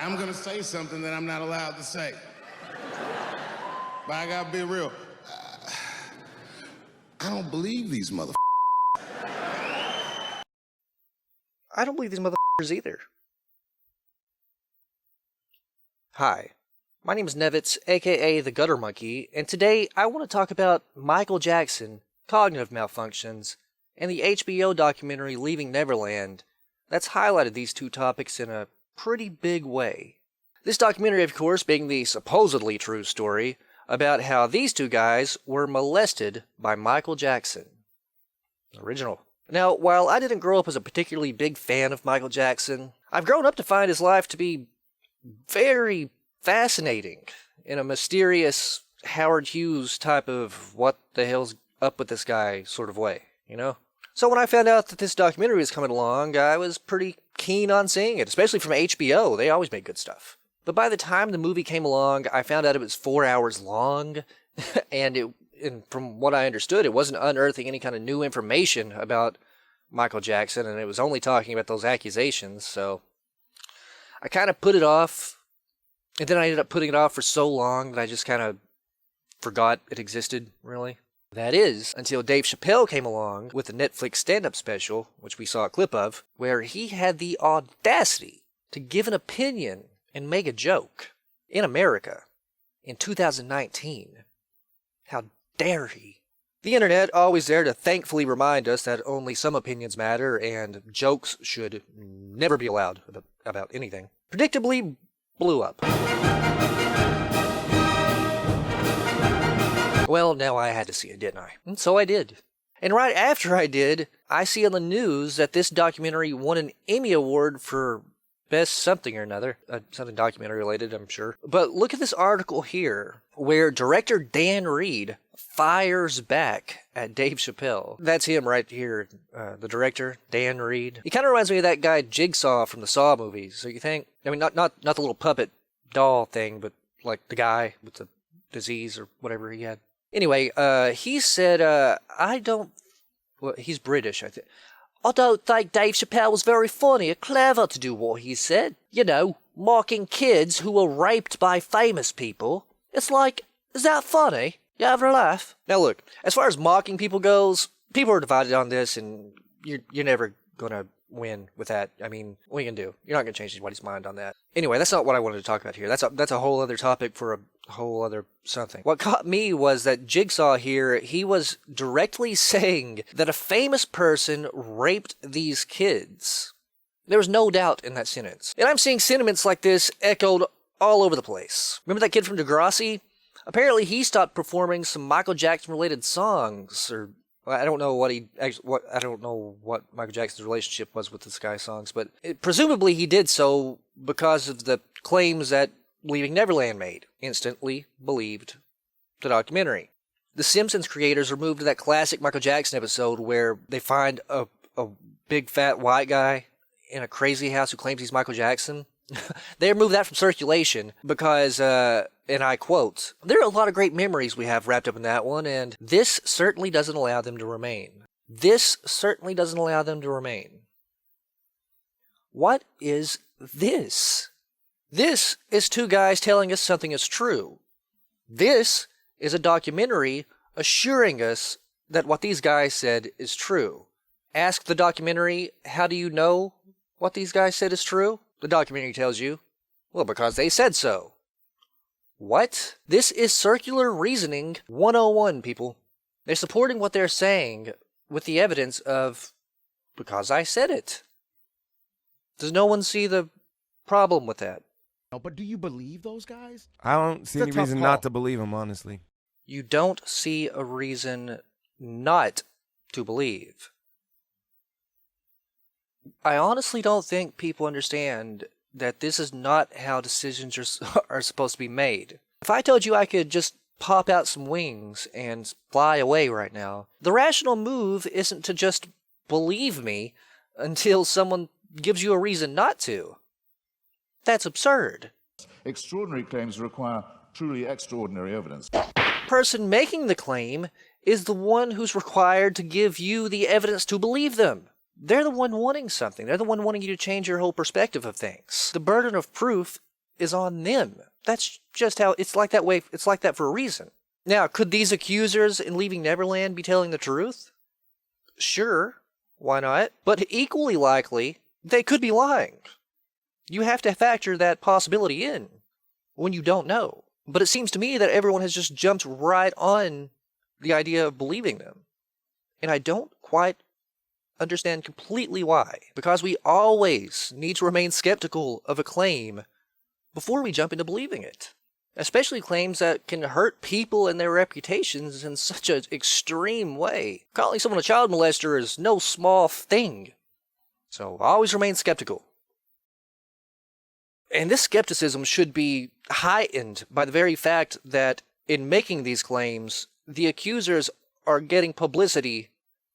I'm gonna say something that I'm not allowed to say. But I gotta be real. I don't believe these motherfuckers. I don't believe these motherfuckers either. Hi, my name is Nevitz, aka the Gutter Monkey, and today I want to talk about Michael Jackson, cognitive malfunctions, and the HBO documentary Leaving Neverland that's highlighted these two topics in a pretty big way. This documentary, of course, being the supposedly true story about how these two guys were molested by Michael Jackson. Original. Now, while I didn't grow up as a particularly big fan of Michael Jackson, I've grown up to find his life to be very fascinating in a mysterious Howard Hughes type of what the hell's up with this guy sort of way, you know? So when I found out that this documentary was coming along, I was pretty keen on seeing it, especially from HBO. They always make good stuff. But by the time the movie came along, I found out it was 4 hours long, and from what I understood, it wasn't unearthing any kind of new information about Michael Jackson, and it was only talking about those accusations, so I kind of put it off, and then I ended up putting it off for so long that I just kind of forgot it existed, really. That is, until Dave Chappelle came along with the Netflix stand-up special, which we saw a clip of, where he had the audacity to give an opinion and make a joke in America in 2019. How dare he? The internet, always there to thankfully remind us that only some opinions matter and jokes should never be allowed about anything, predictably blew up. Well, now I had to see it, didn't I? And so I did. And right after I did, I see on the news that this documentary won an Emmy Award for Best something or another. Something documentary related, I'm sure. But look at this article here, where director Dan Reed fires back at Dave Chappelle. That's him right here, the director, Dan Reed. He kind of reminds me of that guy Jigsaw from the Saw movies, so you think? I mean, not the little puppet doll thing, but like the guy with the disease or whatever he had. Anyway, he said, well, he's British, I think. I don't think Dave Chappelle was very funny or clever to do what he said. You know, mocking kids who were raped by famous people. It's like, is that funny? You ever laugh? Now look, as far as mocking people goes, people are divided on this, and you're never gonna win with that. I mean, what are you gonna do? You're not gonna change anybody's mind on that. Anyway, that's not what I wanted to talk about here. That's a whole other topic for a whole other something. What caught me was that Jigsaw here, he was directly saying that a famous person raped these kids. There was no doubt in that sentence. And I'm seeing sentiments like this echoed all over the place. Remember that kid from Degrassi? Apparently he stopped performing some Michael Jackson related songs, or I don't know what Michael Jackson's relationship was with this guy's songs, but presumably he did so because of the claims that Leaving Neverland made. Instantly believed the documentary. The Simpsons creators removed that classic Michael Jackson episode where they find a big fat white guy in a crazy house who claims he's Michael Jackson. They removed that from circulation because, and I quote, "There are a lot of great memories we have wrapped up in that one, and this certainly doesn't allow them to remain." This certainly doesn't allow them to remain. What is this? This is two guys telling us something is true. This is a documentary assuring us that what these guys said is true. Ask the documentary, how do you know what these guys said is true? The documentary tells you, well, because they said so. What? This is circular reasoning 101, people. They're supporting what they're saying with the evidence of, because I said it. Does no one see the problem with that? No, but do you believe those guys? I don't see any reason not to believe him, honestly. You don't see a reason not to believe. I honestly don't think people understand that this is not how decisions are supposed to be made. If I told you I could just pop out some wings and fly away right now, the rational move isn't to just believe me until someone gives you a reason not to. That's absurd. Extraordinary claims require truly extraordinary evidence. The person making the claim is the one who's required to give you the evidence to believe them. They're the one wanting something. They're the one wanting you to change your whole perspective of things. The burden of proof is on them. That's just how it's like that way. It's like that for a reason. Now, could these accusers in Leaving Neverland be telling the truth? Sure, why not? But equally likely, they could be lying. You have to factor that possibility in when you don't know. But it seems to me that everyone has just jumped right on the idea of believing them. And I don't quite understand completely why. Because we always need to remain skeptical of a claim before we jump into believing it. Especially claims that can hurt people and their reputations in such an extreme way. Calling someone a child molester is no small thing. So always remain skeptical. And this skepticism should be heightened by the very fact that in making these claims, the accusers are getting publicity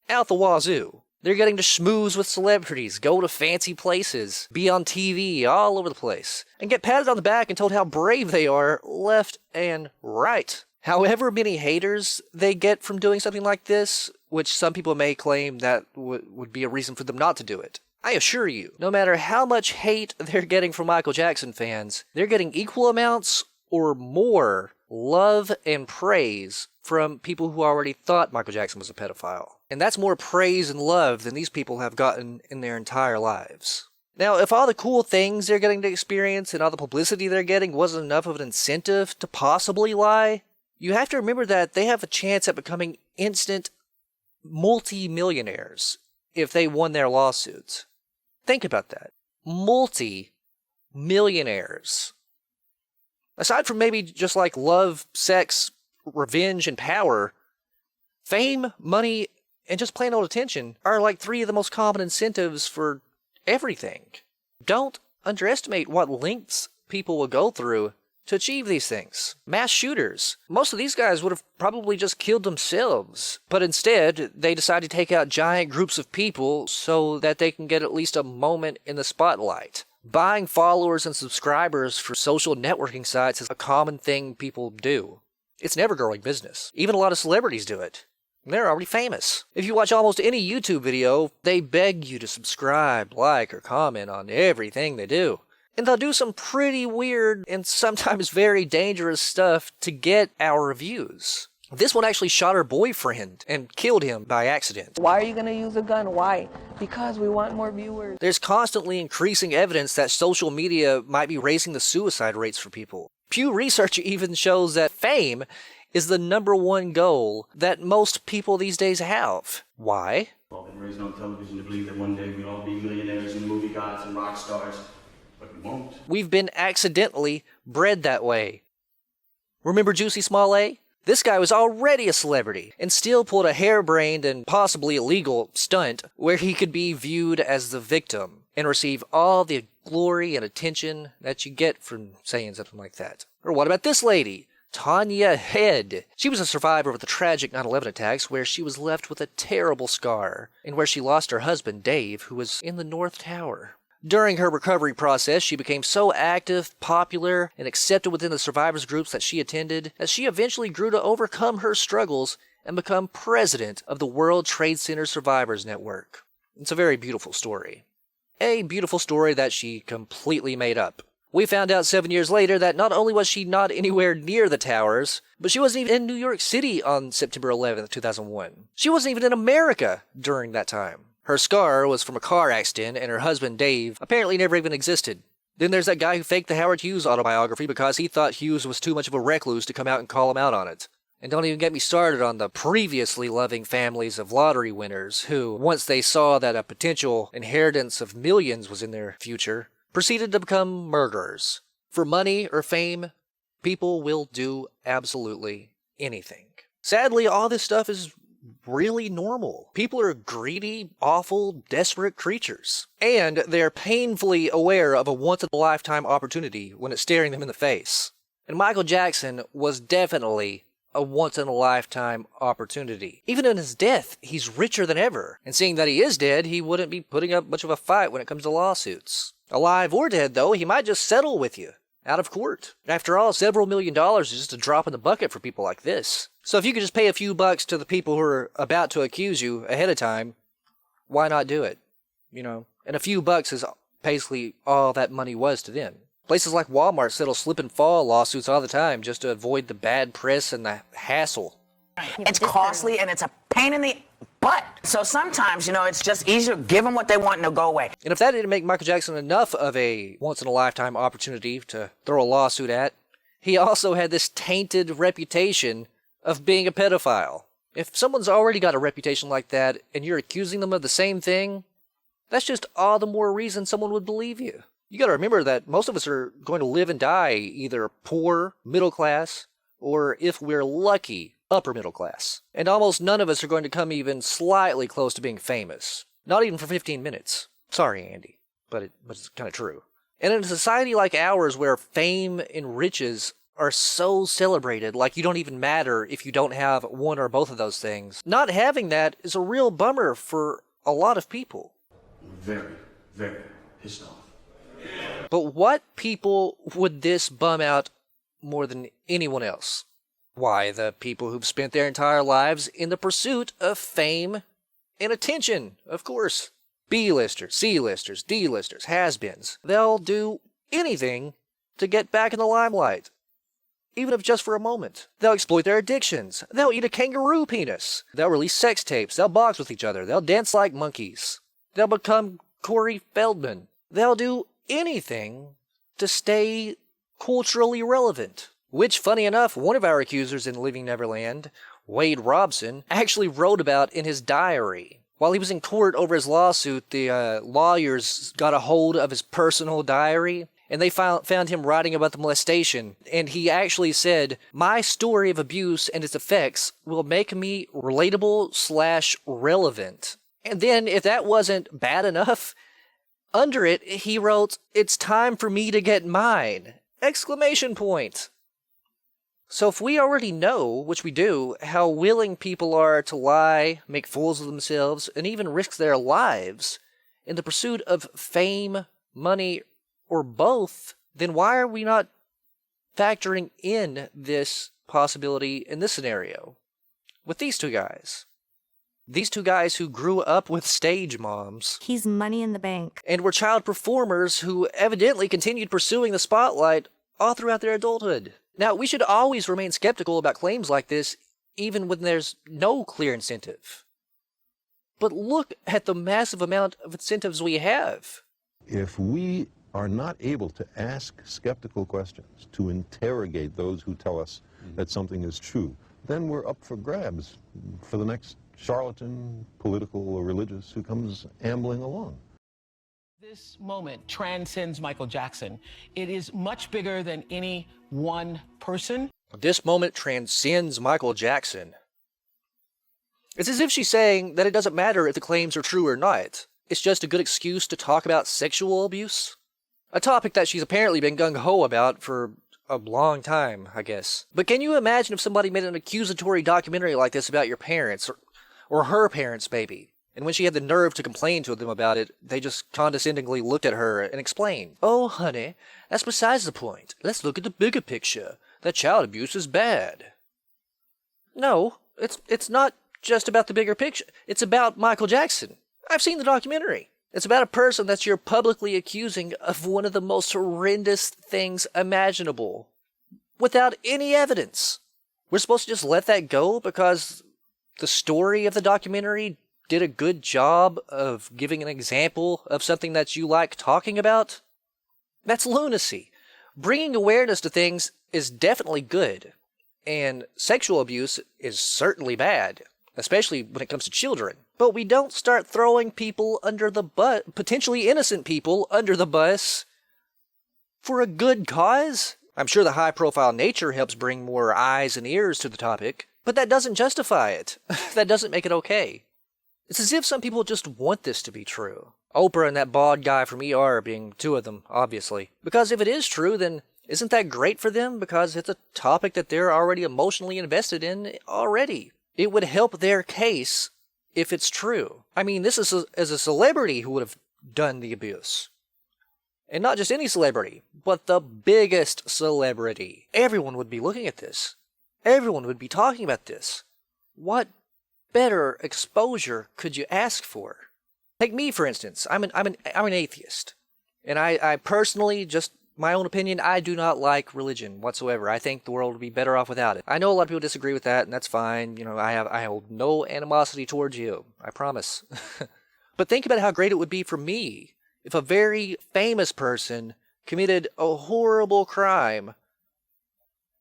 out the wazoo. They're getting to schmooze with celebrities, go to fancy places, be on TV all over the place, and get patted on the back and told how brave they are left and right. However many haters they get from doing something like this, which some people may claim that would be a reason for them not to do it. I assure you, no matter how much hate they're getting from Michael Jackson fans, they're getting equal amounts or more love and praise from people who already thought Michael Jackson was a pedophile. And that's more praise and love than these people have gotten in their entire lives. Now, if all the cool things they're getting to experience and all the publicity they're getting wasn't enough of an incentive to possibly lie, you have to remember that they have a chance at becoming instant multi-millionaires if they won their lawsuits. Think about that. Multi-millionaires. Aside from maybe just like love, sex, revenge, and power, fame, money, and just plain old attention are like 3 of the most common incentives for everything. Don't underestimate what lengths people will go through to achieve these things. Mass shooters. Most of these guys would have probably just killed themselves, but instead they decide to take out giant groups of people so that they can get at least a moment in the spotlight. Buying followers and subscribers for social networking sites is a common thing people do. It's never growing business. Even a lot of celebrities do it. They're already famous. If you watch almost any YouTube video, they beg you to subscribe, like, or comment on everything they do. And they'll do some pretty weird and sometimes very dangerous stuff to get our views. This one actually shot her boyfriend and killed him by accident. Why are you going to use a gun? Why? Because we want more viewers. There's constantly increasing evidence that social media might be raising the suicide rates for people. Pew Research even shows that fame is the #1 goal that most people these days have. Why? We've all been raised on television to believe that one day we'll all be millionaires and movie gods and rock stars, but we won't. We've been accidentally bred that way. Remember Juicy Smollett? This guy was already a celebrity and still pulled a harebrained and possibly illegal stunt where he could be viewed as the victim and receive all the glory and attention that you get from saying something like that. Or what about this lady? Tanya Head. She was a survivor of the tragic 9/11 attacks where she was left with a terrible scar and where she lost her husband, Dave, who was in the North Tower. During her recovery process, she became so active, popular, and accepted within the survivors groups that she attended, that she eventually grew to overcome her struggles and become president of the World Trade Center Survivors Network. It's a very beautiful story. A beautiful story that she completely made up. We found out 7 years later that not only was she not anywhere near the towers, but she wasn't even in New York City on September 11th, 2001. She wasn't even in America during that time. Her scar was from a car accident, and her husband, Dave, apparently never even existed. Then there's that guy who faked the Howard Hughes autobiography because he thought Hughes was too much of a recluse to come out and call him out on it. And don't even get me started on the previously loving families of lottery winners who, once they saw that a potential inheritance of millions was in their future, proceeded to become murderers. For money or fame, people will do absolutely anything. Sadly, all this stuff is really normal. People are greedy, awful, desperate creatures. And they're painfully aware of a once-in-a-lifetime opportunity when it's staring them in the face. And Michael Jackson was definitely a once-in-a-lifetime opportunity. Even in his death, he's richer than ever. And seeing that he is dead, he wouldn't be putting up much of a fight when it comes to lawsuits. Alive or dead, though, he might just settle with you. Out of court. After all, several $1 million is just a drop in the bucket for people like this. So if you could just pay a few bucks to the people who are about to accuse you ahead of time, why not do it? You know? And a few bucks is basically all that money was to them. Places like Walmart settle slip and fall lawsuits all the time just to avoid the bad press and the hassle. It's costly and it's a pain in the butt. So sometimes, it's just easier to give them what they want and they'll go away. And if that didn't make Michael Jackson enough of a once-in-a-lifetime opportunity to throw a lawsuit at, he also had this tainted reputation of being a pedophile. If someone's already got a reputation like that and you're accusing them of the same thing, that's just all the more reason someone would believe you. You gotta remember that most of us are going to live and die either poor, middle class, or if we're lucky, upper middle class. And almost none of us are going to come even slightly close to being famous. Not even for 15 minutes. Sorry, Andy, but it's kind of true. And in a society like ours where fame and riches are so celebrated, like you don't even matter if you don't have one or both of those things, not having that is a real bummer for a lot of people. Very, very pissed off. But what people would this bum out more than anyone else? Why, the people who've spent their entire lives in the pursuit of fame and attention, of course. B-listers, C-listers, D-listers, has-beens. They'll do anything to get back in the limelight, even if just for a moment. They'll exploit their addictions. They'll eat a kangaroo penis. They'll release sex tapes. They'll box with each other. They'll dance like monkeys. They'll become Corey Feldman. They'll do anything to stay culturally relevant. Which, funny enough, one of our accusers in Living Neverland, Wade Robson, actually wrote about in his diary. While he was in court over his lawsuit, the lawyers got a hold of his personal diary, and they found him writing about the molestation. And he actually said, "My story of abuse and its effects will make me relatable/relevant." And then, if that wasn't bad enough, under it, he wrote, "It's time for me to get mine!" Exclamation point. So if we already know, which we do, how willing people are to lie, make fools of themselves, and even risk their lives in the pursuit of fame, money, or both, then why are we not factoring in this possibility in this scenario? With these two guys. These two guys who grew up with stage moms. He's money in the bank. And were child performers who evidently continued pursuing the spotlight all throughout their adulthood. Now, we should always remain skeptical about claims like this, even when there's no clear incentive. But look at the massive amount of incentives we have. If we are not able to ask skeptical questions, to interrogate those who tell us that something is true, then we're up for grabs for the next charlatan, political or religious, who comes ambling along. This moment transcends Michael Jackson. It is much bigger than any one person. This moment transcends Michael Jackson. It's as if she's saying that it doesn't matter if the claims are true or not. It's just a good excuse to talk about sexual abuse. A topic that she's apparently been gung-ho about for a long time, I guess. But can you imagine if somebody made an accusatory documentary like this about your parents, or her parents, maybe? And when she had the nerve to complain to them about it, they just condescendingly looked at her and explained, "Oh, honey, that's besides the point. Let's look at the bigger picture. That child abuse is bad." No, it's not just about the bigger picture. It's about Michael Jackson. I've seen the documentary. It's about a person that you're publicly accusing of one of the most horrendous things imaginable, without any evidence. We're supposed to just let that go because the story of the documentary did a good job of giving an example of something that you like talking about? That's lunacy. Bringing awareness to things is definitely good, and sexual abuse is certainly bad, especially when it comes to children. But we don't start throwing people under the bus, potentially innocent people under the bus, for a good cause. I'm sure the high-profile nature helps bring more eyes and ears to the topic, but that doesn't justify it. That doesn't make it okay. It's as if some people just want this to be true. Oprah and that bald guy from ER being two of them, obviously. Because if it is true, then isn't that great for them? Because it's a topic that they're already emotionally invested in already. It would help their case if it's true. I mean, this is a celebrity who would have done the abuse. And not just any celebrity, but the biggest celebrity. Everyone would be looking at this. Everyone would be talking about this. What better exposure could you ask for? Take me, for instance. I'm an atheist. And I personally just my own opinion, I do not like religion whatsoever. I think the world would be better off without it. I know a lot of people disagree with that, and that's fine. I hold no animosity towards you. I promise. But think about how great it would be for me if a very famous person committed a horrible crime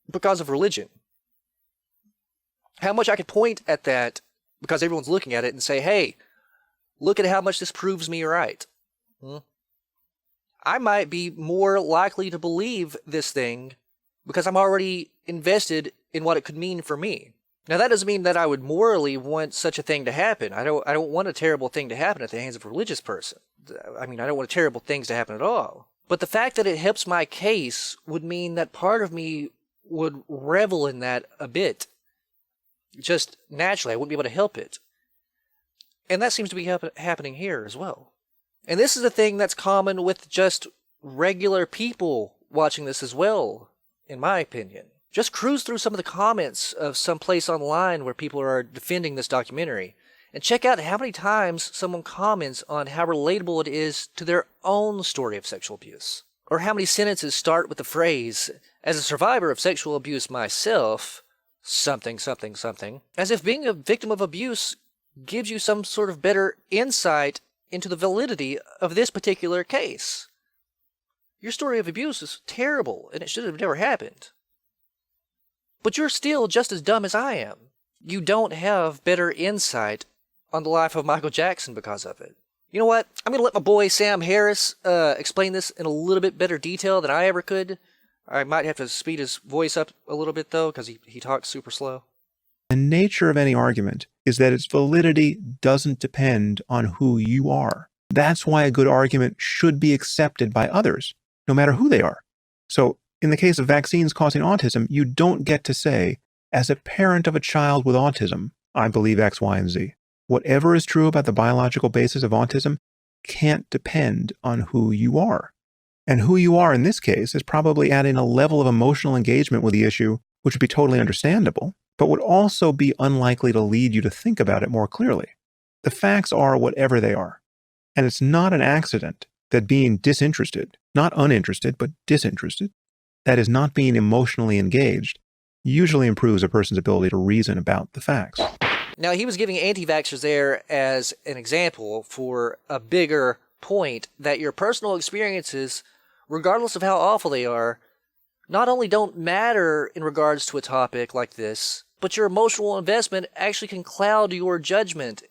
because of religion. How much I could point at that because everyone's looking at it and say, hey, look at how much this proves me right. I might be more likely to believe this thing because I'm already invested in what it could mean for me. Now, that doesn't mean that I would morally want such a thing to happen. I don't want a terrible thing to happen at the hands of a religious person. I don't want terrible things to happen at all. But the fact that it helps my case would mean that part of me would revel in that a bit. Just naturally, I wouldn't be able to help it. And that seems to be happening here as well. And this is a thing that's common with just regular people watching this as well, in my opinion. Just cruise through some of the comments of some place online where people are defending this documentary and check out how many times someone comments on how relatable it is to their own story of sexual abuse. Or how many sentences start with the phrase, as a survivor of sexual abuse myself, something, something, something, as if being a victim of abuse gives you some sort of better insight into the validity of this particular case. Your story of abuse is terrible, and it should have never happened. But you're still just as dumb as I am. You don't have better insight on the life of Michael Jackson because of it. You know what? I'm going to let my boy Sam Harris explain this in a little bit better detail than I ever could. I might have to speed his voice up a little bit, though, because he talks super slow. The nature of any argument is that its validity doesn't depend on who you are. That's why a good argument should be accepted by others, no matter who they are. So, in the case of vaccines causing autism, you don't get to say, as a parent of a child with autism, I believe X, Y, and Z. Whatever is true about the biological basis of autism can't depend on who you are. And who you are in this case is probably adding a level of emotional engagement with the issue, which would be totally understandable, but would also be unlikely to lead you to think about it more clearly. The facts are whatever they are. And it's not an accident that being disinterested, not uninterested, but disinterested, that is not being emotionally engaged, usually improves a person's ability to reason about the facts. Now, he was giving anti-vaxxers there as an example for a bigger point that your personal experiences, regardless of how awful they are, not only don't matter in regards to a topic like this, but your emotional investment actually can cloud your judgment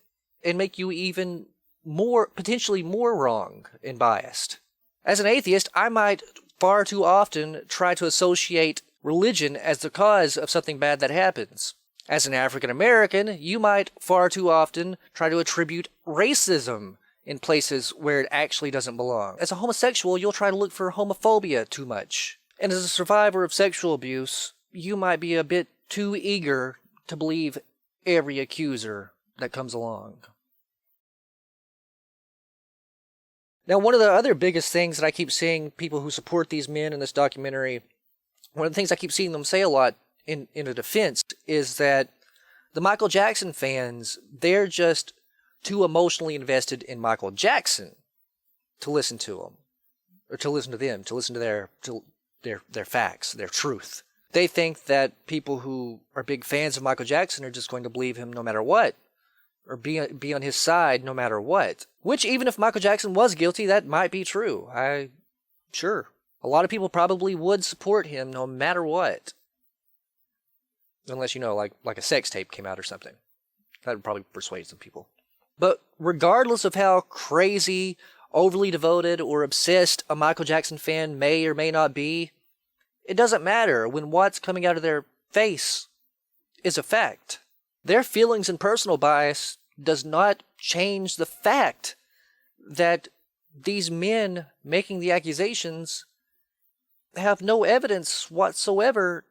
and make you even more, potentially more wrong and biased. As an atheist, I might far too often try to associate religion as the cause of something bad that happens. As an African American, you might far too often try to attribute racism in places where it actually doesn't belong. As a homosexual, you'll try to look for homophobia too much. And as a survivor of sexual abuse, you might be a bit too eager to believe every accuser that comes along. Now, one of the other biggest things that I keep seeing people who support these men in this documentary, one of the things I keep seeing them say a lot in a defense is that the Michael Jackson fans, they're just too emotionally invested in Michael Jackson to listen to him, or to listen to them, to listen to their facts, their truth. They think that people who are big fans of Michael Jackson are just going to believe him no matter what, or be on his side no matter what. Which, even if Michael Jackson was guilty, that might be true. Sure. A lot of people probably would support him no matter what. Unless, like a sex tape came out or something. That would probably persuade some people. But regardless of how crazy, overly devoted, or obsessed a Michael Jackson fan may or may not be, it doesn't matter when what's coming out of their face is a fact. Their feelings and personal bias does not change the fact that these men making the accusations have no evidence whatsoever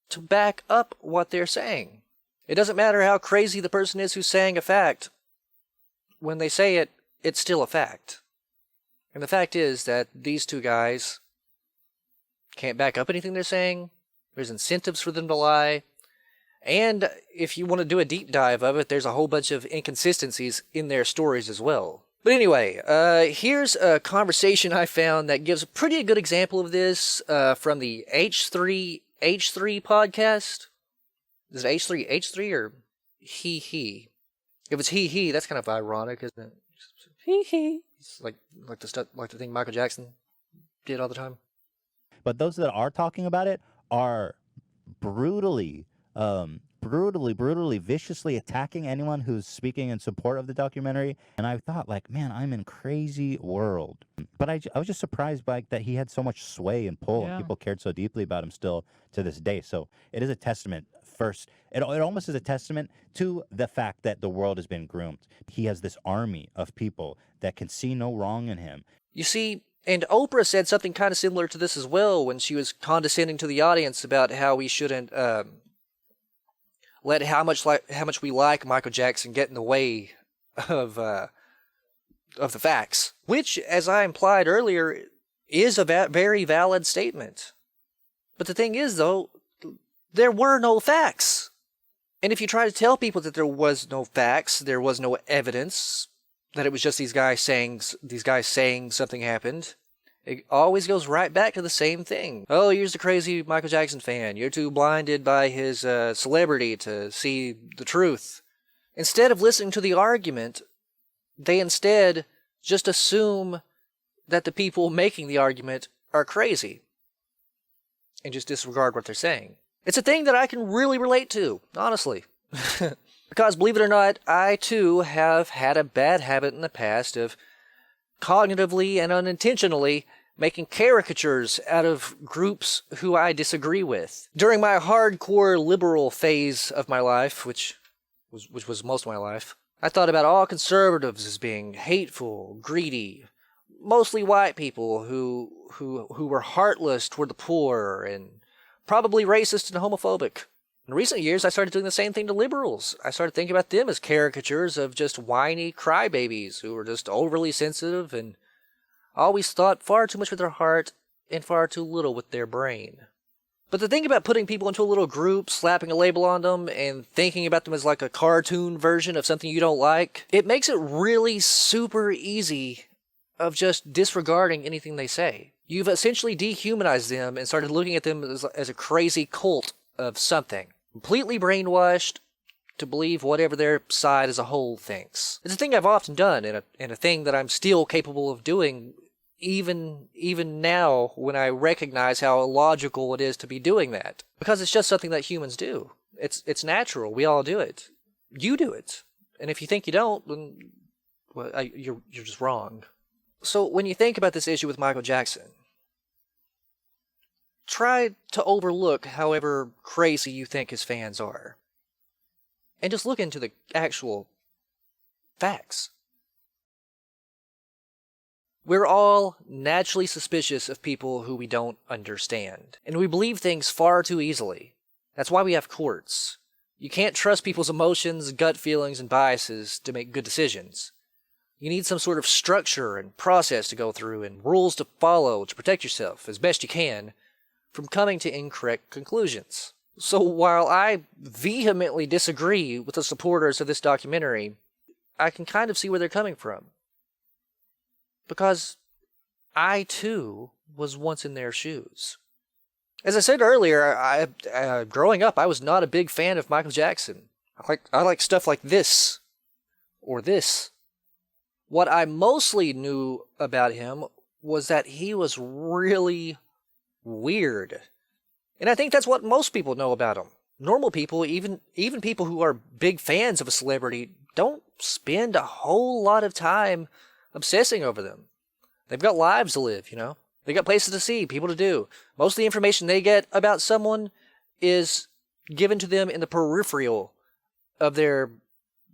to back up what they're saying. It doesn't matter how crazy the person is who's saying a fact. When they say it, it's still a fact. And the fact is that these two guys can't back up anything they're saying. There's incentives for them to lie. And if you want to do a deep dive of it, there's a whole bunch of inconsistencies in their stories as well. But anyway, here's a conversation I found that gives a pretty good example of this from the H3 podcast. Is it H3 or he? If it's he, that's kind of ironic, isn't it? He. It's like the thing Michael Jackson did all the time. But those that are talking about it are brutally, viciously attacking anyone who's speaking in support of the documentary. And I thought, like, man, I'm in crazy world. But I was just surprised by that he had so much sway and pull, and people cared so deeply about him still to this day. So it is a testament. First, it almost is a testament to the fact that the world has been groomed. He has this army of people that can see no wrong in him. You see, and Oprah said something kind of similar to this as well when she was condescending to the audience about how we shouldn't let how much we like Michael Jackson get in the way of the facts, which, as I implied earlier, is a very valid statement. But the thing is, though, there were no facts. And if you try to tell people that there was no facts, there was no evidence, that it was just these guys saying something happened, it always goes right back to the same thing. Oh, you're the crazy Michael Jackson fan. You're too blinded by his celebrity to see the truth. Instead of listening to the argument, they instead just assume that the people making the argument are crazy and just disregard what they're saying. It's a thing that I can really relate to, honestly. Because, believe it or not, I too have had a bad habit in the past of cognitively and unintentionally making caricatures out of groups who I disagree with. During my hardcore liberal phase of my life, which was most of my life, I thought about all conservatives as being hateful, greedy, mostly white people who were heartless toward the poor and probably racist and homophobic. In recent years, I started doing the same thing to liberals. I started thinking about them as caricatures of just whiny crybabies who were just overly sensitive and always thought far too much with their heart and far too little with their brain. But the thing about putting people into a little group, slapping a label on them, and thinking about them as like a cartoon version of something you don't like, it makes it really super easy of just disregarding anything they say. You've essentially dehumanized them and started looking at them as a crazy cult of something. Completely brainwashed to believe whatever their side as a whole thinks. It's a thing I've often done, and a thing that I'm still capable of doing even now when I recognize how illogical it is to be doing that. Because it's just something that humans do. It's natural. We all do it. You do it. And if you think you don't, then you're just wrong. So when you think about this issue with Michael Jackson, try to overlook however crazy you think his fans are. And just look into the actual facts. We're all naturally suspicious of people who we don't understand. And we believe things far too easily. That's why we have courts. You can't trust people's emotions, gut feelings, and biases to make good decisions. You need some sort of structure and process to go through and rules to follow to protect yourself as best you can from coming to incorrect conclusions. So while I vehemently disagree with the supporters of this documentary, I can kind of see where they're coming from. Because I too was once in their shoes. As I said earlier, growing up, I was not a big fan of Michael Jackson. I like stuff like this or this. What I mostly knew about him was that he was really weird. And I think that's what most people know about him. Normal people, even people who are big fans of a celebrity, don't spend a whole lot of time obsessing over them. They've got lives to live, you know? They got places to see, people to do. Most of the information they get about someone is given to them in the peripheral of their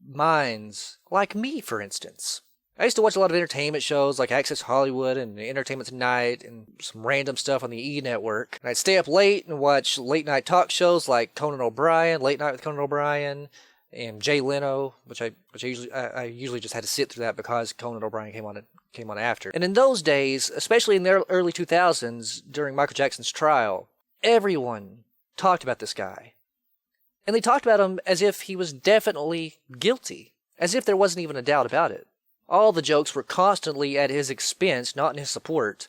minds. Like me, for instance. I used to watch a lot of entertainment shows like Access Hollywood and Entertainment Tonight and some random stuff on the E! Network. And I'd stay up late and watch late night talk shows like Conan O'Brien, Late Night with Conan O'Brien, and Jay Leno, which I usually just had to sit through that because Conan O'Brien came on after. And in those days, especially in the early 2000s, during Michael Jackson's trial, everyone talked about this guy. And they talked about him as if he was definitely guilty, as if there wasn't even a doubt about it. All the jokes were constantly at his expense, not in his support.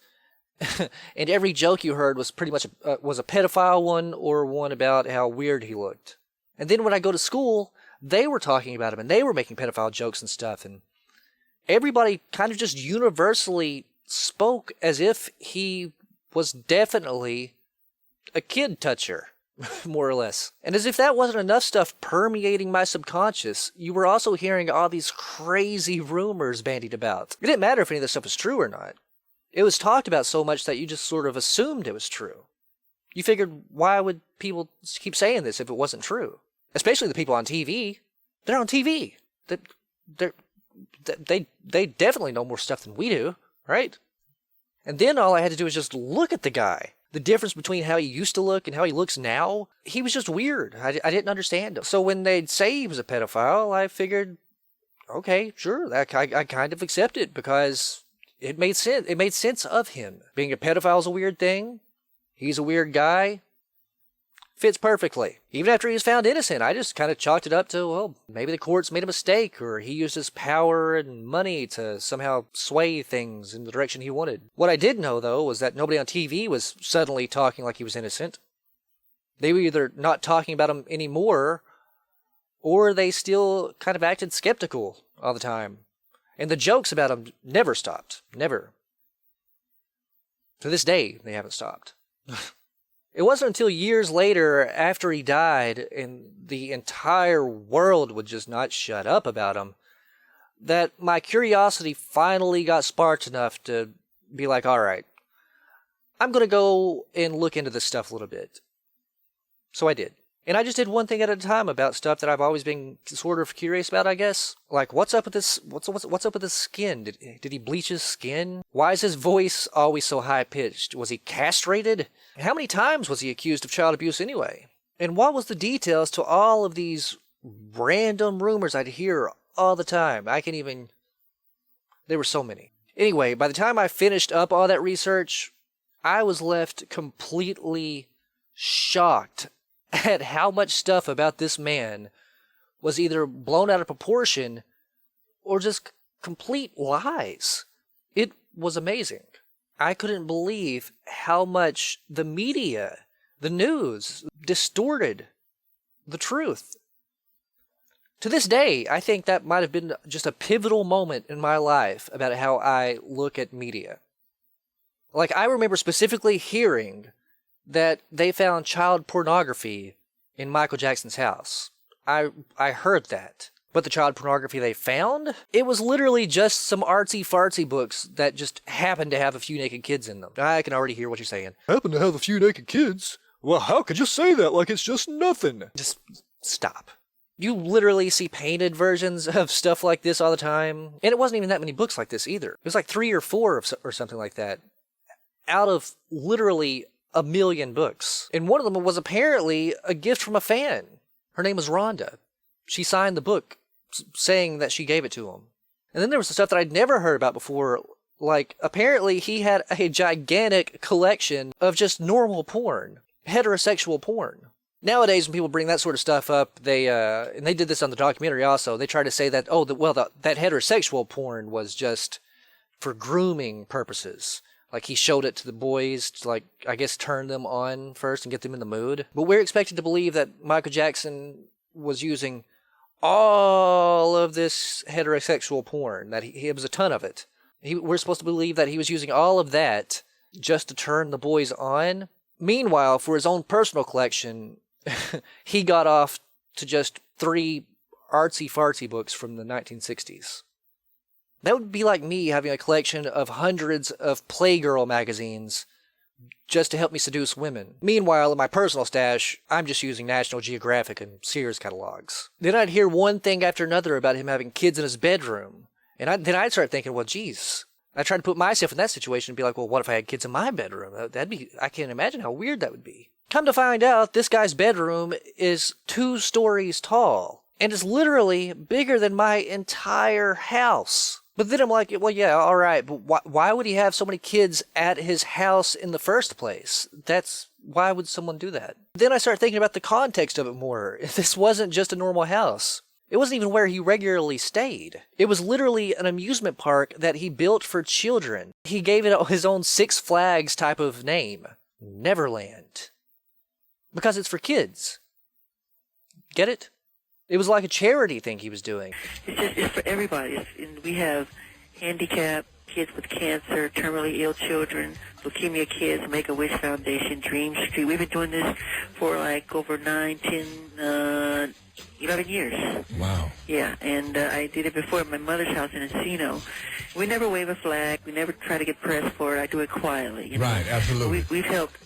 And every joke you heard was pretty much was a pedophile one or one about how weird he looked. And then when I go to school, they were talking about him and they were making pedophile jokes and stuff. And everybody kind of just universally spoke as if he was definitely a kid toucher, more or less. And as if that wasn't enough stuff permeating my subconscious, you were also hearing all these crazy rumors bandied about. It didn't matter if any of this stuff was true or not. It was talked about so much that you just sort of assumed it was true. You figured, why would people keep saying this if it wasn't true? Especially the people on TV. They're on TV. They definitely know more stuff than we do, right? And then all I had to do was just look at the guy. The difference between how he used to look and how he looks now, he was just weird. I didn't understand him. So when they'd say he was a pedophile, I figured, okay, sure, I kind of accept it because it made sense. It made sense of him. Being a pedophile is a weird thing. He's a weird guy. Fits perfectly. Even after he was found innocent, I just kind of chalked it up to, well, maybe the courts made a mistake, or he used his power and money to somehow sway things in the direction he wanted. What I did know, though, was that nobody on TV was suddenly talking like he was innocent. They were either not talking about him anymore, or they still kind of acted skeptical all the time. And the jokes about him never stopped. Never. To this day, they haven't stopped. It wasn't until years later, after he died, and the entire world would just not shut up about him, that my curiosity finally got sparked enough to be like, all right, I'm going to go and look into this stuff a little bit. So I did. And I just did one thing at a time about stuff that I've always been sort of curious about, I guess. Like, what's up with this? What's up with his skin? Did he bleach his skin? Why is his voice always so high-pitched? Was he castrated? How many times was he accused of child abuse anyway? And what was the details to all of these random rumors I'd hear all the time? There were so many. Anyway, by the time I finished up all that research, I was left completely shocked at how much stuff about this man was either blown out of proportion or just complete lies. It was amazing. I couldn't believe how much the media, the news, distorted the truth. To this day, I think that might have been just a pivotal moment in my life about how I look at media. Like, I remember specifically hearing that they found child pornography in Michael Jackson's house. I heard that. But the child pornography they found? It was literally just some artsy-fartsy books that just happened to have a few naked kids in them. I can already hear what you're saying. Happen to have a few naked kids? Well, how could you say that like it's just nothing? Just stop. You literally see painted versions of stuff like this all the time. And it wasn't even that many books like this either. It was like 3 or 4 or something like that. Out of literally 1 million books. And one of them was apparently a gift from a fan. Her name was Rhonda. She signed the book saying that she gave it to him. And then there was the stuff that I'd never heard about before. Like, apparently he had a gigantic collection of just normal porn. Heterosexual porn. Nowadays, when people bring that sort of stuff up, and they did this on the documentary also, they try to say that, that heterosexual porn was just for grooming purposes. Like, he showed it to the boys to, like, I guess turn them on first and get them in the mood. But we're expected to believe that Michael Jackson was using all of this heterosexual porn, that it was a ton of it. We're supposed to believe that he was using all of that just to turn the boys on. Meanwhile, for his own personal collection, he got off to just 3 artsy-fartsy books from the 1960s. That would be like me having a collection of hundreds of Playgirl magazines just to help me seduce women. Meanwhile, in my personal stash, I'm just using National Geographic and Sears catalogs. Then I'd hear one thing after another about him having kids in his bedroom. And then I'd start thinking, well, geez. I tried to put myself in that situation and be like, well, what if I had kids in my bedroom? I can't imagine how weird that would be. Come to find out, this guy's bedroom is 2 stories tall and is literally bigger than my entire house. But then I'm like, well, yeah, all right, but why would he have so many kids at his house in the first place? Why would someone do that? Then I start thinking about the context of it more. This wasn't just a normal house. It wasn't even where he regularly stayed. It was literally an amusement park that he built for children. He gave it his own Six Flags type of name, Neverland. Because it's for kids. Get it? It was like a charity thing he was doing. It's for everybody. We have handicapped kids with cancer, terminally ill children, leukemia kids, Make-A-Wish Foundation, Dream Street. We've been doing this for like over 9, 10, 11 years. Wow. Yeah, and I did it before at my mother's house in Encino. We never wave a flag. We never try to get press for it. I do it quietly. You know? Right, absolutely. We've helped.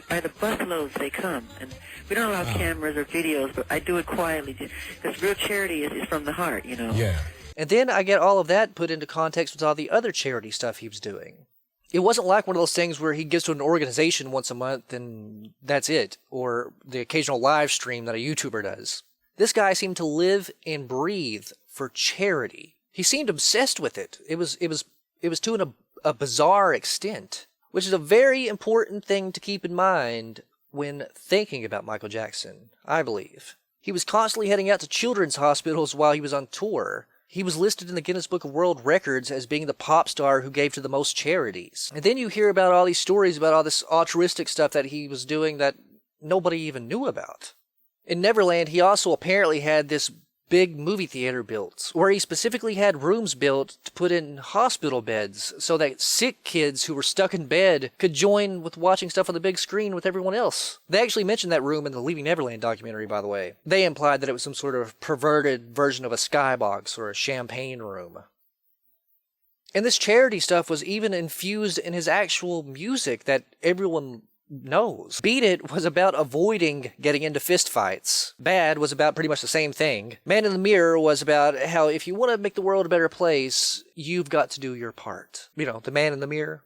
By the busloads they come, and we don't allow cameras or videos, but I do it quietly because real charity is from the heart, you know. Yeah. And then I get all of that put into context with all the other charity stuff he was doing. It wasn't like one of those things where he gives to an organization once a month and that's it, or the occasional live stream that a YouTuber does. This guy seemed to live and breathe for charity. He seemed obsessed with it. It was to a bizarre extent, which is a very important thing to keep in mind when thinking about Michael Jackson, I believe. He was constantly heading out to children's hospitals while he was on tour. He was listed in the Guinness Book of World Records as being the pop star who gave to the most charities. And then you hear about all these stories about all this altruistic stuff that he was doing that nobody even knew about. In Neverland, he also apparently had this big movie theater built, where he specifically had rooms built to put in hospital beds so that sick kids who were stuck in bed could join with watching stuff on the big screen with everyone else. They actually mentioned that room in the Leaving Neverland documentary, by the way. They implied that it was some sort of perverted version of a skybox or a champagne room. And this charity stuff was even infused in his actual music that everyone knows. Beat It was about avoiding getting into fistfights. Bad was about pretty much the same thing. Man in the Mirror was about how if you want to make the world a better place, you've got to do your part. You know, the man in the mirror.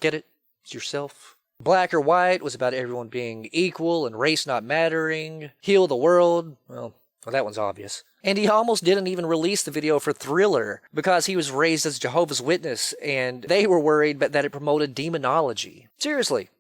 Get it? It's yourself. Black or White was about everyone being equal and race not mattering. Heal the World. Well, that one's obvious. And he almost didn't even release the video for Thriller because he was raised as Jehovah's Witness and they were worried that it promoted demonology. Seriously.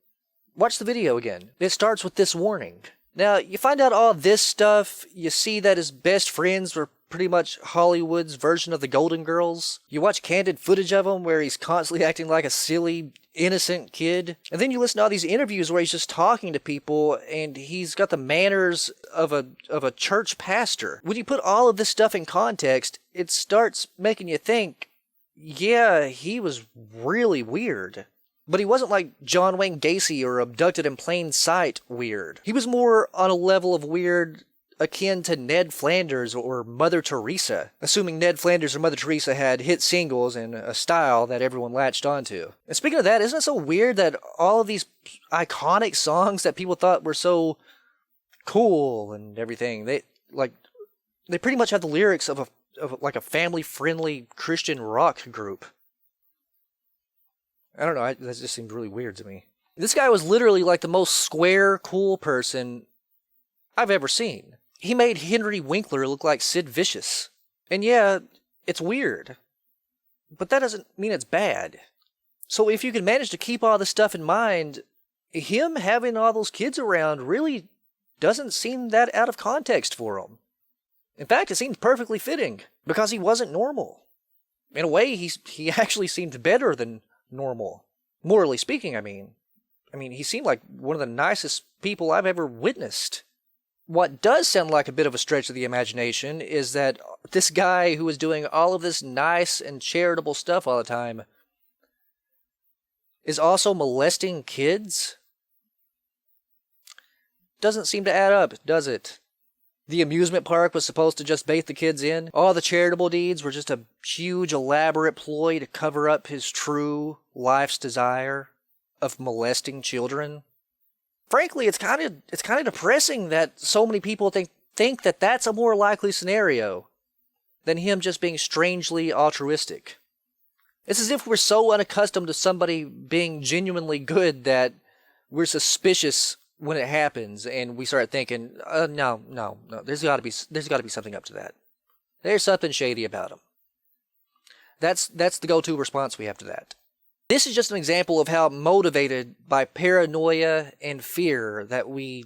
Watch the video again. It starts with this warning. Now, you find out all this stuff, you see that his best friends were pretty much Hollywood's version of the Golden Girls. You watch candid footage of him where he's constantly acting like a silly, innocent kid. And then you listen to all these interviews where he's just talking to people and he's got the manners of a church pastor. When you put all of this stuff in context, it starts making you think, yeah, he was really weird. But he wasn't like John Wayne Gacy or Abducted in Plain Sight weird. He was more on a level of weird akin to Ned Flanders or Mother Teresa, assuming Ned Flanders or Mother Teresa had hit singles and a style that everyone latched onto. And speaking of that, isn't it so weird that all of these iconic songs that people thought were so cool and everything, they pretty much have the lyrics of a family-friendly Christian rock group. I don't know, that just seemed really weird to me. This guy was literally like the most square, cool person I've ever seen. He made Henry Winkler look like Sid Vicious. And yeah, it's weird. But that doesn't mean it's bad. So if you can manage to keep all this stuff in mind, him having all those kids around really doesn't seem that out of context for him. In fact, it seems perfectly fitting, because he wasn't normal. In a way, he actually seemed better than normal. Morally speaking, I mean, he seemed like one of the nicest people I've ever witnessed. What does sound like a bit of a stretch of the imagination is that this guy who was doing all of this nice and charitable stuff all the time is also molesting kids? Doesn't seem to add up, does it? The amusement park was supposed to just bait the kids in. All the charitable deeds were just a huge, elaborate ploy to cover up his true life's desire of molesting children. Frankly, it's kind of depressing that so many people think that that's a more likely scenario than him just being strangely altruistic. It's as if we're so unaccustomed to somebody being genuinely good that we're suspicious when it happens, and we start thinking, no, there's got to be something up to that. There's something shady about him. That's the go-to response we have to that. This is just an example of how motivated by paranoia and fear that we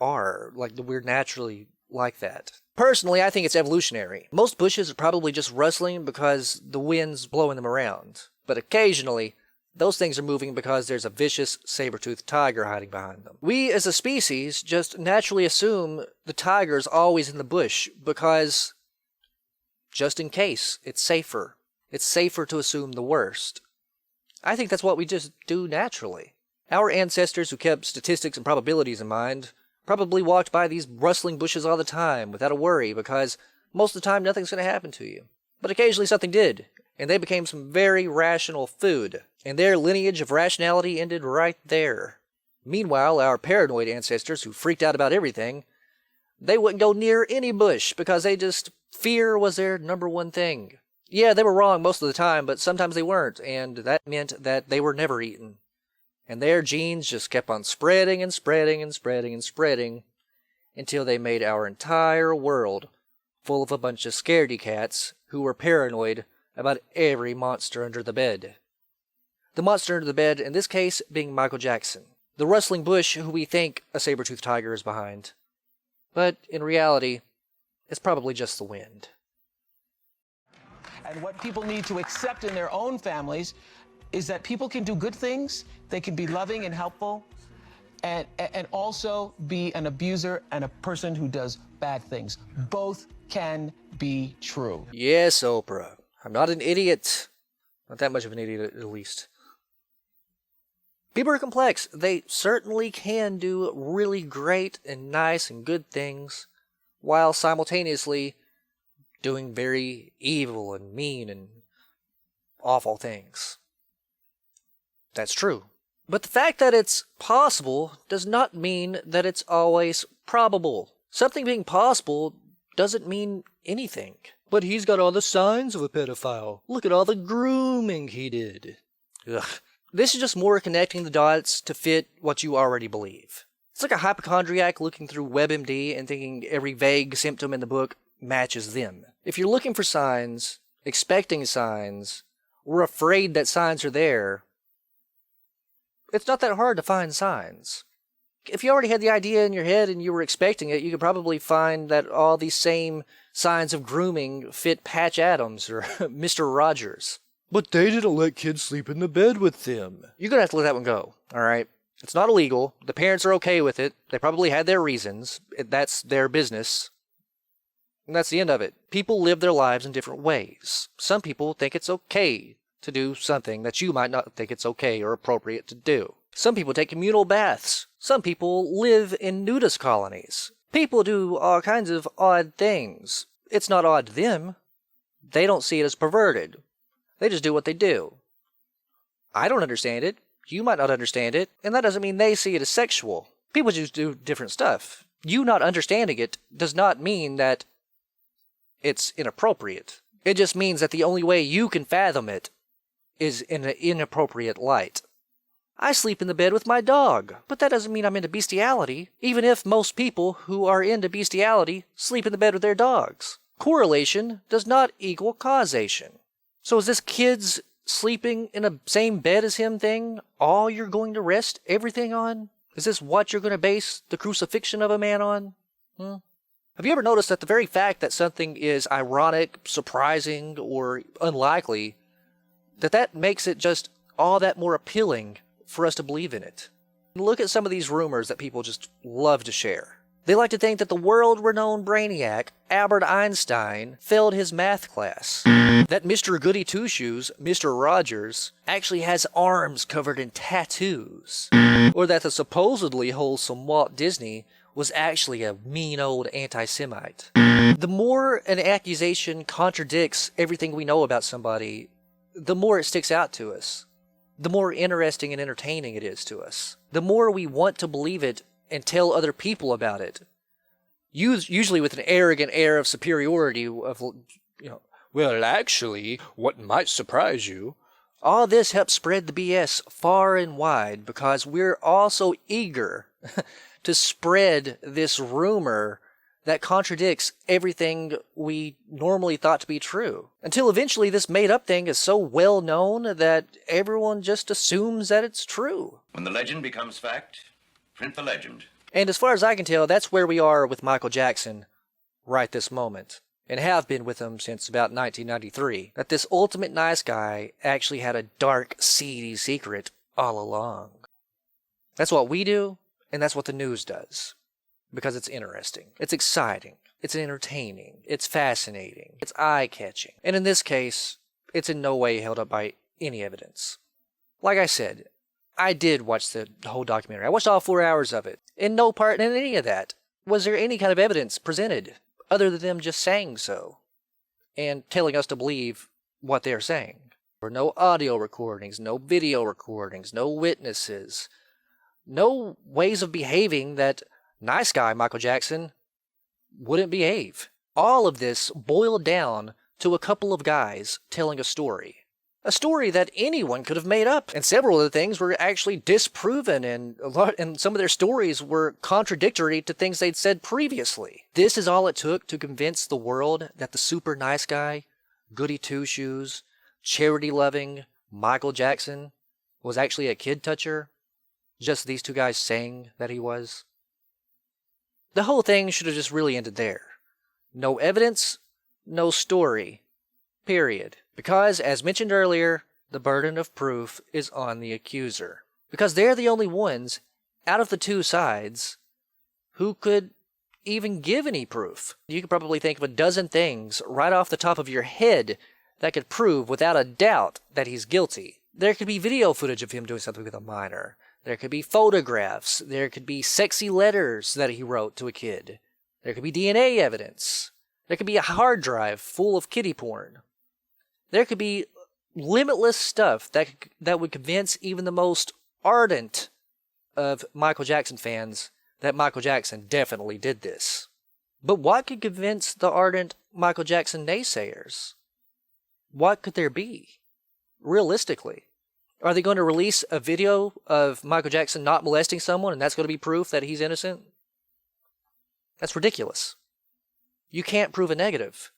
are, like we're naturally like that. Personally, I think it's evolutionary. Most bushes are probably just rustling because the wind's blowing them around. But occasionally, those things are moving because there's a vicious saber-toothed tiger hiding behind them. We as a species just naturally assume the tiger's always in the bush because, just in case, it's safer. It's safer to assume the worst. I think that's what we just do naturally. Our ancestors who kept statistics and probabilities in mind probably walked by these rustling bushes all the time without a worry because most of the time nothing's going to happen to you. But occasionally something did, and they became some very rational food, and their lineage of rationality ended right there. Meanwhile, our paranoid ancestors who freaked out about everything, they wouldn't go near any bush because fear was their number one thing. Yeah, they were wrong most of the time, but sometimes they weren't, and that meant that they were never eaten. And their genes just kept on spreading and spreading and spreading and spreading until they made our entire world full of a bunch of scaredy cats who were paranoid about every monster under the bed. The monster under the bed, in this case, being Michael Jackson. The rustling bush who we think a saber-toothed tiger is behind. But in reality, it's probably just the wind. And what people need to accept in their own families is that people can do good things, they can be loving and helpful, and also be an abuser and a person who does bad things. Both can be true. Yes, Oprah. I'm not an idiot. Not that much of an idiot, at least. People are complex. They certainly can do really great and nice and good things, while simultaneously doing very evil and mean and awful things. That's true. But the fact that it's possible does not mean that it's always probable. Something being possible doesn't mean anything. But he's got all the signs of a pedophile. Look at all the grooming he did. Ugh. This is just more connecting the dots to fit what you already believe. It's like a hypochondriac looking through WebMD and thinking every vague symptom in the book matches them. If you're looking for signs, expecting signs, or afraid that signs are there, it's not that hard to find signs. If you already had the idea in your head and you were expecting it, you could probably find that all these same signs of grooming fit Patch Adams or Mr. Rogers. But they didn't let kids sleep in the bed with them. You're gonna have to let that one go, alright? It's not illegal. The parents are okay with it. They probably had their reasons. That's their business. And that's the end of it. People live their lives in different ways. Some people think it's okay to do something that you might not think it's okay or appropriate to do. Some people take communal baths. Some people live in nudist colonies. People do all kinds of odd things. It's not odd to them. They don't see it as perverted. They just do what they do. I don't understand it. You might not understand it. And that doesn't mean they see it as sexual. People just do different stuff. You not understanding it does not mean that it's inappropriate. It just means that the only way you can fathom it is in an inappropriate light. I sleep in the bed with my dog, but that doesn't mean I'm into bestiality, even if most people who are into bestiality sleep in the bed with their dogs. Correlation does not equal causation. So is this kid's sleeping in the same bed as him thing all you're going to rest everything on? Is this what you're going to base the crucifixion of a man on? Have you ever noticed that the very fact that something is ironic, surprising, or unlikely, that makes it just all that more appealing for us to believe in it? Look at some of these rumors that people just love to share. They like to think that the world-renowned brainiac, Albert Einstein, failed his math class. That Mr. Goody Two-Shoes, Mr. Rogers, actually has arms covered in tattoos. Or that the supposedly wholesome Walt Disney was actually a mean old anti-Semite. The more an accusation contradicts everything we know about somebody, the more it sticks out to us. The more interesting and entertaining it is to us. The more we want to believe it and tell other people about it. Usually with an arrogant air of superiority of, well, actually, what might surprise you. All this helps spread the BS far and wide because we're all so eager to spread this rumor that contradicts everything we normally thought to be true. Until eventually this made-up thing is so well known that everyone just assumes that it's true. When the legend becomes fact, print the legend. And as far as I can tell, that's where we are with Michael Jackson right this moment, and have been with him since about 1993, that this ultimate nice guy actually had a dark, seedy secret all along. That's what we do, and that's what the news does. Because it's interesting, it's exciting, it's entertaining, it's fascinating, it's eye-catching. And in this case, it's in no way held up by any evidence. Like I said, I did watch the whole documentary. I watched all 4 hours of it. In no part in any of that was there any kind of evidence presented, other than them just saying so, and telling us to believe what they're saying. There were no audio recordings, no video recordings, no witnesses, no ways of behaving that nice guy Michael Jackson wouldn't behave. All of this boiled down to a couple of guys telling a story. A story that anyone could have made up. And several of the things were actually disproven, and some of their stories were contradictory to things they'd said previously. This is all it took to convince the world that the super nice guy, goody two-shoes, charity-loving Michael Jackson was actually a kid toucher. Just these two guys saying that he was. The whole thing should have just really ended there. No evidence, no story. Period. Because, as mentioned earlier, the burden of proof is on the accuser. Because they're the only ones, out of the two sides, who could even give any proof. You could probably think of a dozen things right off the top of your head that could prove without a doubt that he's guilty. There could be video footage of him doing something with a minor. There could be photographs. There could be sexy letters that he wrote to a kid. There could be DNA evidence. There could be a hard drive full of kiddie porn. There could be limitless stuff that would convince even the most ardent of Michael Jackson fans that Michael Jackson definitely did this. But what could convince the ardent Michael Jackson naysayers? What could there be? Realistically. Are they going to release a video of Michael Jackson not molesting someone and that's going to be proof that he's innocent? That's ridiculous. You can't prove a negative.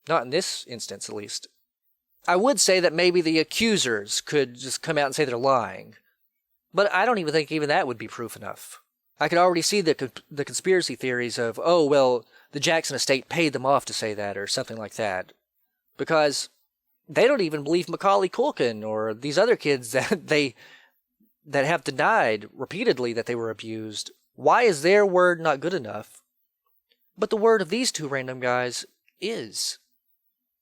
Not in this instance, at least. I would say that maybe the accusers could just come out and say they're lying. But I don't even think even that would be proof enough. I could already see the conspiracy theories of, oh, well, the Jackson estate paid them off to say that or something like that. Because they don't even believe Macaulay Culkin or these other kids that have denied repeatedly that they were abused. Why is their word not good enough? But the word of these two random guys is.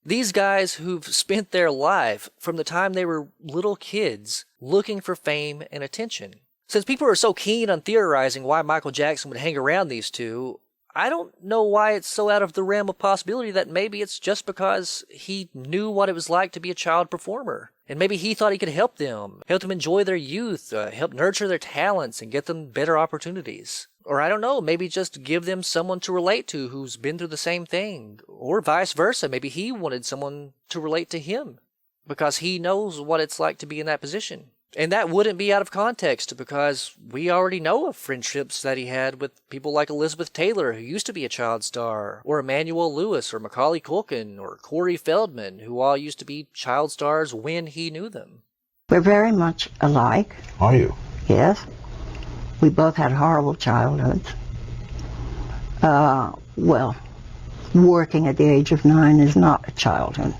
These guys who've spent their life from the time they were little kids looking for fame and attention. Since people are so keen on theorizing why Michael Jackson would hang around these two, I don't know why it's so out of the realm of possibility that maybe it's just because he knew what it was like to be a child performer. And maybe he thought he could help them enjoy their youth, help nurture their talents and get them better opportunities. Or I don't know, maybe just give them someone to relate to who's been through the same thing. Or vice versa, maybe he wanted someone to relate to him because he knows what it's like to be in that position. And that wouldn't be out of context because we already know of friendships that he had with people like Elizabeth Taylor, who used to be a child star, or Emmanuel Lewis, or Macaulay Culkin, or Corey Feldman, who all used to be child stars when he knew them. We're very much alike. Are you? Yes. We both had horrible childhoods. Well, working at the age of 9 is not a childhood.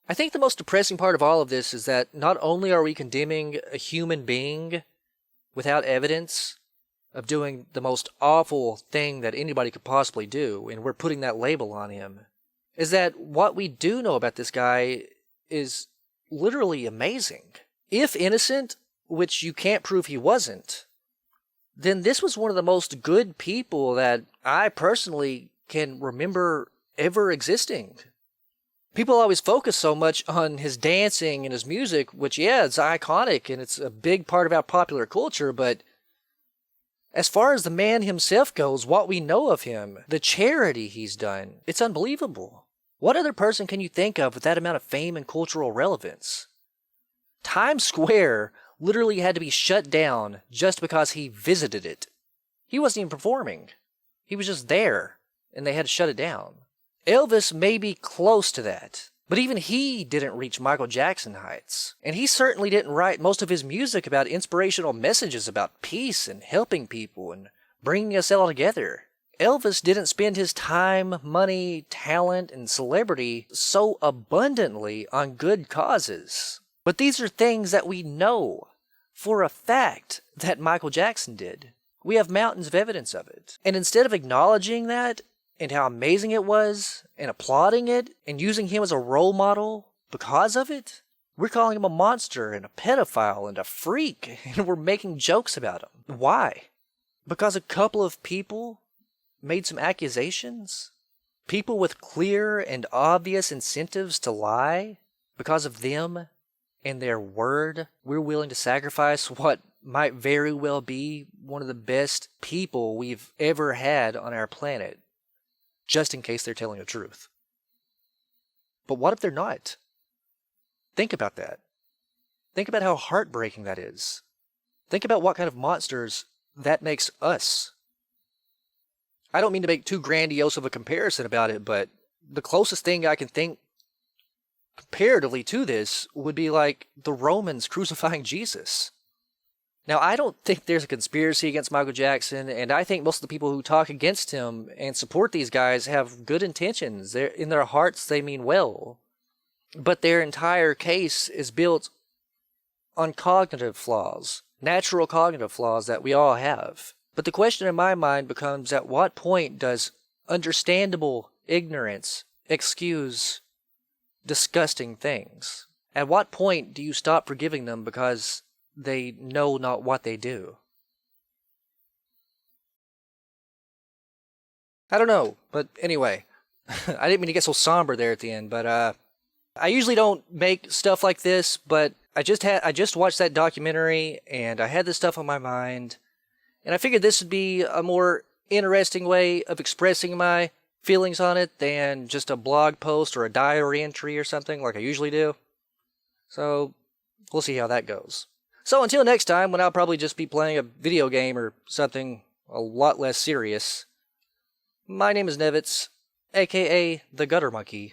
I think the most depressing part of all of this is that not only are we condemning a human being without evidence of doing the most awful thing that anybody could possibly do, and we're putting that label on him, is that what we do know about this guy is literally amazing. If innocent, which you can't prove he wasn't, then this was one of the most good people that I personally can remember ever existing. People always focus so much on his dancing and his music, which, yeah, it's iconic and it's a big part of our popular culture, but as far as the man himself goes, what we know of him, the charity he's done, it's unbelievable. What other person can you think of with that amount of fame and cultural relevance? Times Square literally had to be shut down just because he visited it. He wasn't even performing. He was just there, and they had to shut it down. Elvis may be close to that, but even he didn't reach Michael Jackson heights. And he certainly didn't write most of his music about inspirational messages about peace and helping people and bringing us all together. Elvis didn't spend his time, money, talent, and celebrity so abundantly on good causes. But these are things that we know for a fact that Michael Jackson did. We have mountains of evidence of it. And instead of acknowledging that and how amazing it was and applauding it and using him as a role model because of it, we're calling him a monster and a pedophile and a freak, and we're making jokes about him. Why? Because a couple of people made some accusations? People with clear and obvious incentives to lie? Because of them and their word, we're willing to sacrifice what might very well be one of the best people we've ever had on our planet, just in case they're telling the truth. But what if they're not? Think about that. Think about how heartbreaking that is. Think about what kind of monsters that makes us. I don't mean to make too grandiose of a comparison about it, but the closest thing I can think comparatively to this would be like the Romans crucifying Jesus. Now, I don't think there's a conspiracy against Michael Jackson, and I think most of the people who talk against him and support these guys have good intentions. In their hearts, they mean well. But their entire case is built on cognitive flaws, natural cognitive flaws that we all have. But the question in my mind becomes, at what point does understandable ignorance excuse disgusting things? At what point do you stop forgiving them because they know not what they do? I don't know, but anyway, I didn't mean to get so somber there at the end, but I usually don't make stuff like this, but I just watched that documentary and I had this stuff on my mind, and I figured this would be a more interesting way of expressing my feelings on it than just a blog post or a diary entry or something like I usually do. So we'll see how that goes. So until next time, when I'll probably just be playing a video game or something a lot less serious, my name is Nevitz, aka the Gutter Monkey.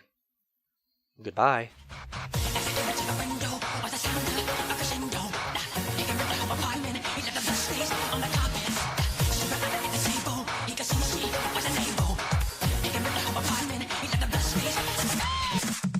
Goodbye.